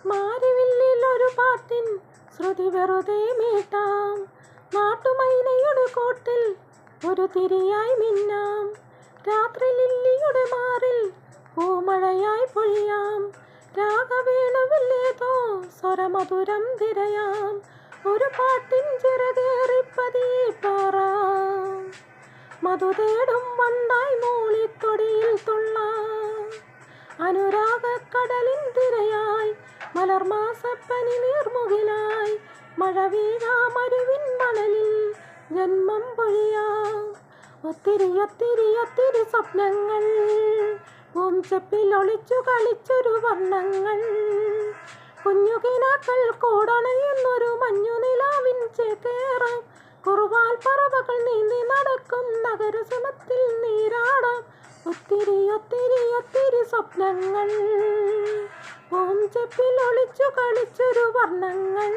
മാരിവില്ലിൽ ഒരു പാട്ടിൻ ശ്രുതി വെറുതെ മീട്ടാം. നാട്ടുമൈനയുടെ കോട്ടിൽ ഒരു തിരിയായി മിന്നാം. രാത്രി ലില്ലിയുടെ മാറിൽ പൂമഴയായി പൊഴിയാം. രാഗവേണുവില്ലേതോ സ്വരമധുരം തിരയാം. ഒരു പാട്ടിൻ ചിറകേറിപ്പതിയെ പാറാം. മധു തേടും വണ്ടായി മൂളിത്തൊടിയിൽ തുള്ളാം. അനുരാഗക്കടലിൻ തിരയായി മലർമാസപ്പനി നീർമുകിലായി മഴ വീഴാമരുവിൻ മണലിൽ ജന്മം പൊഴിയാം. ഒത്തിരി ഒത്തിരി ഒത്തിരി സ്വപ്നങ്ങൾ പൂഞ്ചെപ്പിൽ ഒളിച്ചു കളിച്ചൊരു വർണ്ണങ്ങൾ. കുഞ്ഞുകിനാക്കൾ കൂടണയുന്നൊരു മഞ്ഞുനിലാവിൻ ചേക്കേറാം. കുറുവാൽ പറവകൾ നീന്തി നടക്കും നഗരസുമത്തിൽ നീരാടാം. ഒത്തിരി ഒത്തിരി ഒത്തിരി സ്വപ്നങ്ങൾ പൂഞ്ചെപ്പിൽ ഒളിച്ചു കളിച്ചൊരു വർണ്ണങ്ങൾ.